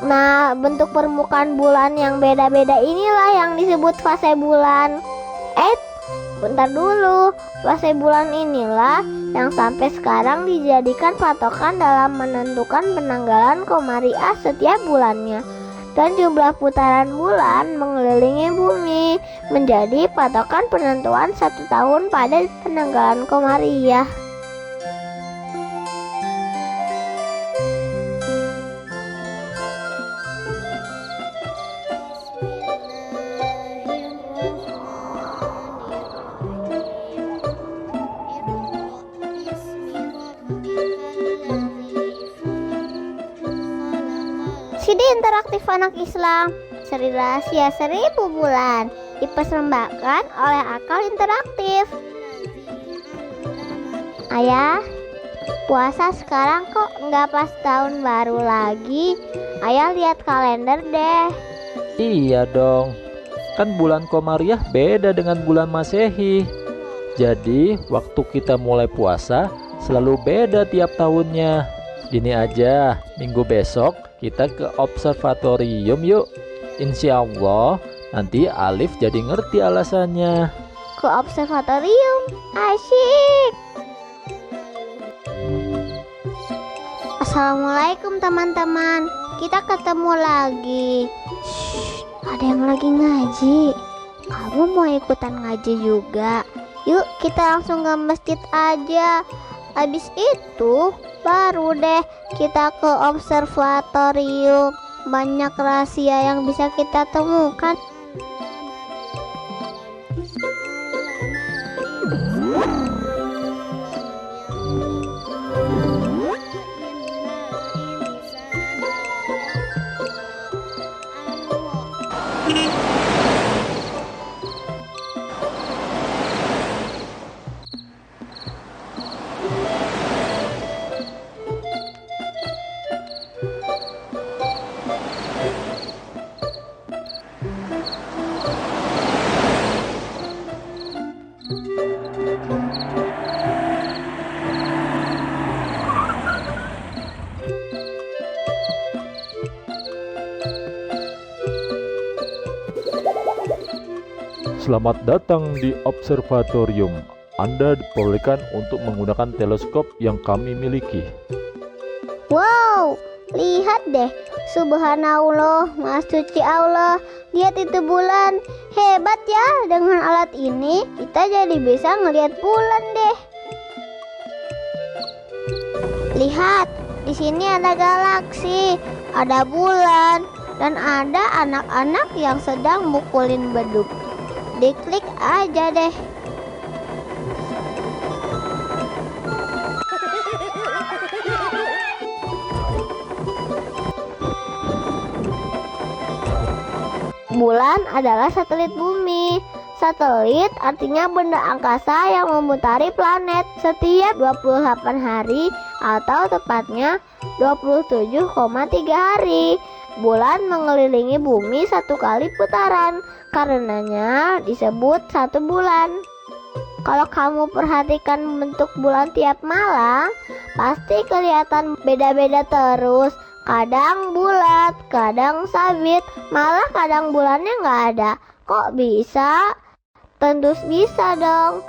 Nah, bentuk permukaan bulan yang beda-beda inilah yang disebut fase bulan. Bentar dulu, fase bulan inilah yang sampai sekarang dijadikan patokan dalam menentukan penanggalan Komariah setiap bulannya. Dan jumlah putaran bulan mengelilingi bumi menjadi patokan penentuan 1 tahun pada penanggalan Komariah. CD interaktif anak Islam, Seri Rahasia 1000 Bulan, dipersembahkan oleh Akal Interaktif. Ayah, puasa sekarang kok nggak pas tahun baru lagi? Ayah lihat kalender deh. Iya dong, kan bulan Komariah beda dengan bulan Masehi. Jadi waktu kita mulai puasa selalu beda tiap tahunnya. Gini aja, minggu besok kita ke observatorium yuk. Insya Allah nanti Alif jadi ngerti alasannya. Ke observatorium, asyik. Assalamualaikum teman-teman, kita ketemu lagi. Ada yang lagi ngaji. Kamu mau ikutan ngaji juga? Yuk kita langsung ke masjid aja. Habis itu baru deh kita ke observatorium. Banyak rahasia yang bisa kita temukan. Selamat datang di observatorium. Anda diperbolehkan untuk menggunakan teleskop yang kami miliki. Wow, lihat deh. Subhanallah, Maha Suci Allah. Lihat itu bulan. Hebat ya, dengan alat ini kita jadi bisa ngelihat bulan deh. Lihat, di sini ada galaksi, ada bulan, dan ada anak-anak yang sedang mukulin beduk. Diklik aja deh. Bulan adalah satelit bumi. Satelit artinya benda angkasa yang memutari planet setiap 28 hari atau tepatnya 27,3 hari. Bulan mengelilingi bumi 1 kali putaran, karenanya disebut 1 bulan. Kalau kamu perhatikan bentuk bulan tiap malam, pasti kelihatan beda-beda terus. Kadang bulat, kadang sabit, malah kadang bulannya nggak ada. Kok bisa? Tentu bisa dong.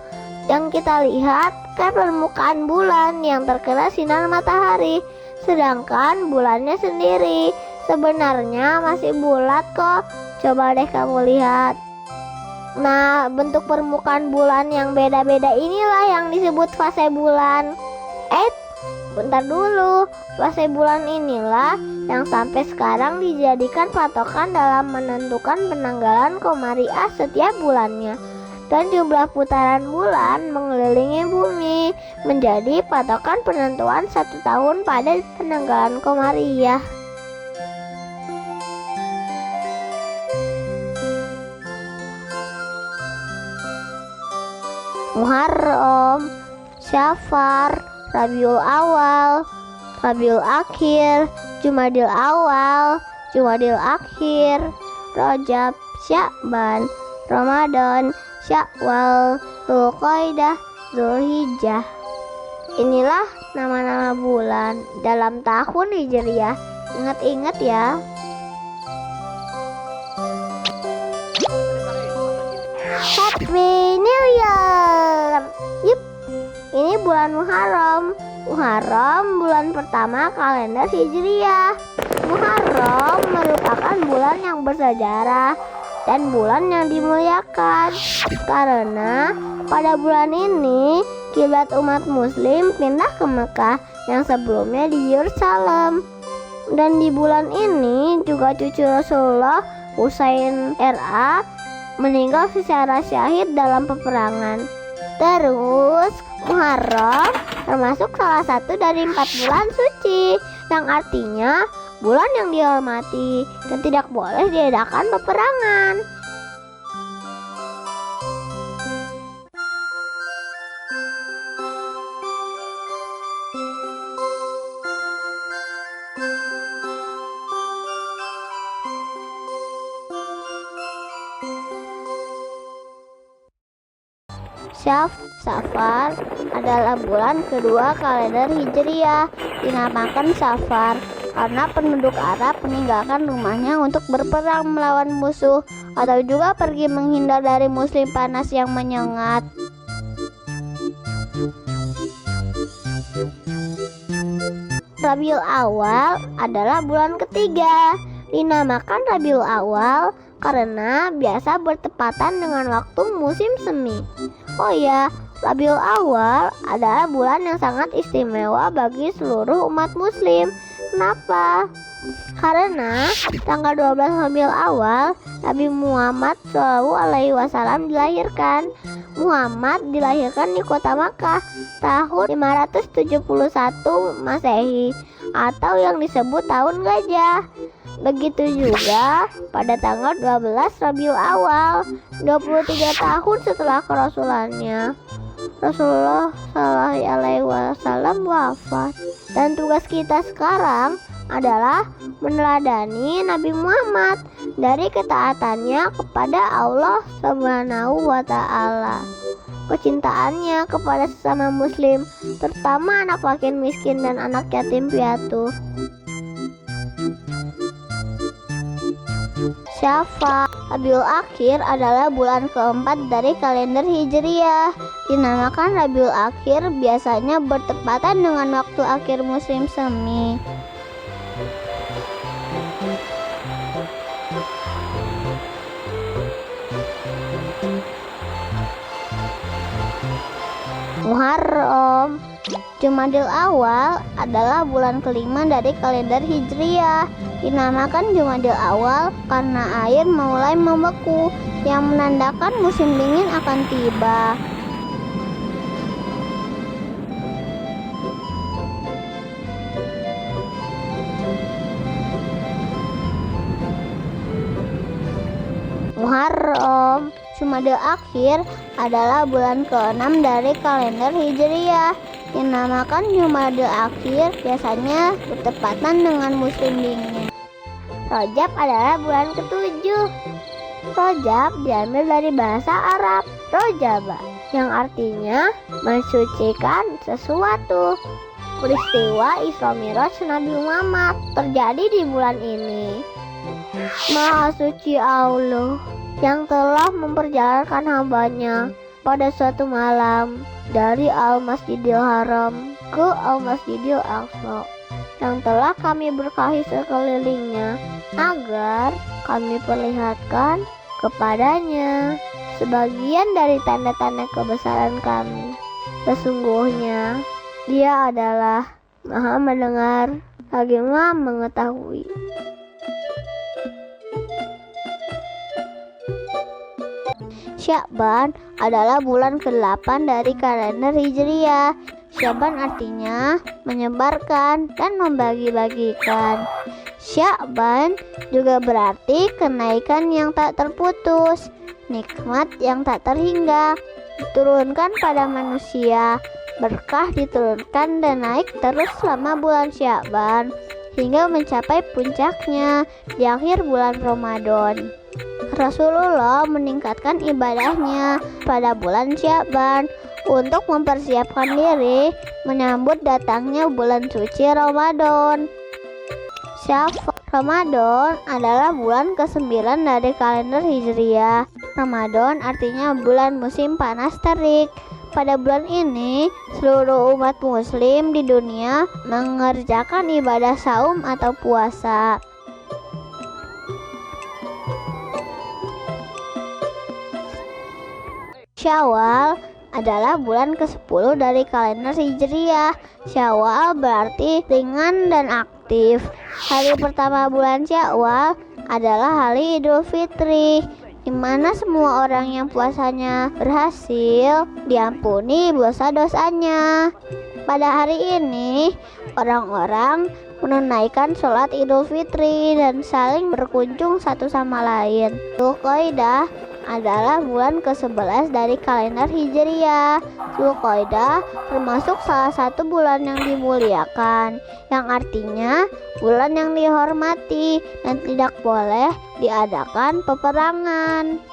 Yang kita lihat kan permukaan bulan yang terkena sinar matahari, sedangkan bulannya sendiri sebenarnya masih bulat kok. Coba deh kamu lihat. Nah, bentuk permukaan bulan yang beda-beda inilah yang disebut fase bulan. Bentar dulu, fase bulan inilah yang sampai sekarang dijadikan patokan dalam menentukan penanggalan Komariah setiap bulannya. Dan jumlah putaran bulan mengelilingi bumi menjadi patokan penentuan 1 tahun pada penanggalan Komariah. Muharram, Syafar, Rabiul Awal, Rabiul Akhir, Jumadil Awal, Jumadil Akhir, Rajab, Sya'ban, Ramadan, Syawal, Dzulqa'dah, Dzulhijjah. Inilah nama-nama bulan dalam tahun Hijriah. Ingat-ingat ya. Happy New Year. Yup, ini bulan Muharram. Muharram bulan pertama kalender Hijriah. Muharram merupakan bulan yang bersejarah dan bulan yang dimuliakan karena pada bulan ini kiblat umat muslim pindah ke Mekah yang sebelumnya di Yerusalem. Dan di bulan ini juga cucu Rasulullah Husain RA meninggal secara syahid dalam peperangan. Terus Muharram termasuk salah satu dari 4 bulan suci, yang artinya bulan yang dihormati dan tidak boleh diadakan peperangan. Safar adalah bulan kedua kalender Hijriah. Dinamakan Safar karena penduduk Arab meninggalkan rumahnya untuk berperang melawan musuh atau juga pergi menghindar dari musim panas yang menyengat. Rabiul Awal adalah bulan ketiga. Dinamakan Rabiul Awal karena biasa bertepatan dengan waktu musim semi. Oh ya, Rabiul Awal adalah bulan yang sangat istimewa bagi seluruh umat muslim. Kenapa? Karena tanggal 12 Rabiul Awal Nabi Muhammad SAW dilahirkan. Muhammad dilahirkan di kota Makkah tahun 571 Masehi atau yang disebut tahun gajah. Begitu juga pada tanggal 12 Rabiul Awal, 23 tahun setelah kerasulannya, Rasulullah SAW wafat. Dan tugas kita sekarang adalah meneladani Nabi Muhammad dari ketaatannya kepada Allah Subhanahu wa Ta'ala, kecintaannya kepada sesama muslim, terutama anak fakir miskin dan anak yatim piatu. Syafar. Rabiul Akhir adalah bulan keempat dari kalender Hijriah. Dinamakan Rabiul Akhir biasanya bertepatan dengan waktu akhir musim semi. Muharram. Jumadil Awal adalah bulan kelima dari kalender Hijriah. Dinamakan Jumadil Awal karena air mulai membeku yang menandakan musim dingin akan tiba. Muharram. Jumadil Akhir adalah bulan ke-6 dari kalender Hijriah. Dinamakan Jumadil Akhir biasanya bertepatan dengan musim dingin. Rajab adalah bulan ke-7. Rajab diambil dari bahasa Arab rojaba, yang artinya mensucikan sesuatu. Peristiwa Isra Mi'raj Nabi Muhammad terjadi di bulan ini. Maha suci Allah yang telah memperjalankan hambanya pada suatu malam dari Al-Masjidil Haram ke Al-Masjidil Aqsa, yang telah kami berkahi sekelilingnya agar kami perlihatkan kepadanya sebagian dari tanda-tanda kebesaran kami. Sesungguhnya Dia adalah Maha mendengar lagi Maha mengetahui. Sya'ban adalah bulan ke-8 dari kalender Hijriah. Sya'ban artinya menyebarkan dan membagi-bagikan. Sya'ban juga berarti kenaikan yang tak terputus, nikmat yang tak terhingga, diturunkan pada manusia. Berkah diturunkan dan naik terus selama bulan Sya'ban hingga mencapai puncaknya di akhir bulan Ramadan. Rasulullah meningkatkan ibadahnya pada bulan Sya'ban untuk mempersiapkan diri menyambut datangnya bulan suci Ramadan. Ramadan adalah bulan ke-9 dari kalender Hijriah. Ramadan artinya bulan musim panas terik. Pada bulan ini, seluruh umat muslim di dunia mengerjakan ibadah saum atau puasa. Syawal adalah bulan ke-10 dari kalender Hijriah. Syawal berarti ringan dan aktif. Hari pertama bulan Syawal adalah hari Idul Fitri, di mana semua orang yang puasanya berhasil diampuni dosa-dosanya. Pada hari ini, orang-orang menunaikan sholat Idul Fitri dan saling berkunjung satu sama lain. Dzulqa'dah adalah bulan ke-11 dari kalender Hijriah. Dzulqa'dah termasuk salah satu bulan yang dimuliakan, yang artinya bulan yang dihormati dan tidak boleh diadakan peperangan.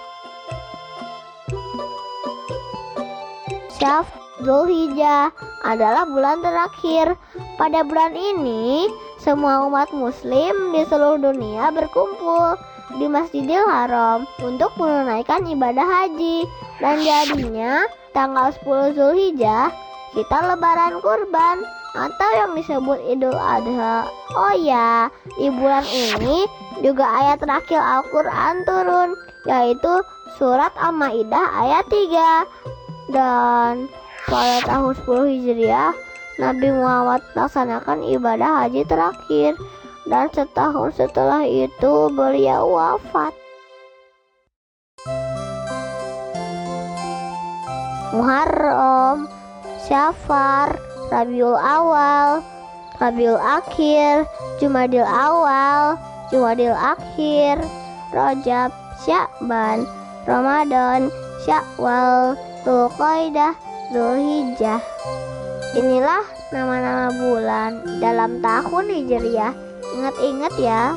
Syawal Dzulhijjah adalah bulan terakhir. Pada bulan ini, semua umat muslim di seluruh dunia berkumpul di Masjidil Haram untuk menunaikan ibadah haji, dan jadinya tanggal 10 Dzulhijjah kita lebaran kurban atau yang disebut Idul Adha. Oh ya, di bulan ini juga ayat terakhir Al-Quran turun, yaitu surat Al-Maidah ayat 3. Dan pada tahun 10 Hijriah, Nabi Muhammad melaksanakan ibadah haji terakhir, dan setahun setelah itu beliau wafat. Muharram, Syafar, Rabiul Awal, Rabiul Akhir, Jumadil Awal, Jumadil Akhir, Rajab, Sya'ban, Ramadan, Syawal, Dzulqa'dah, Dzulhijjah. Inilah nama-nama bulan dalam tahun Hijriah. Ingat-ingat ya.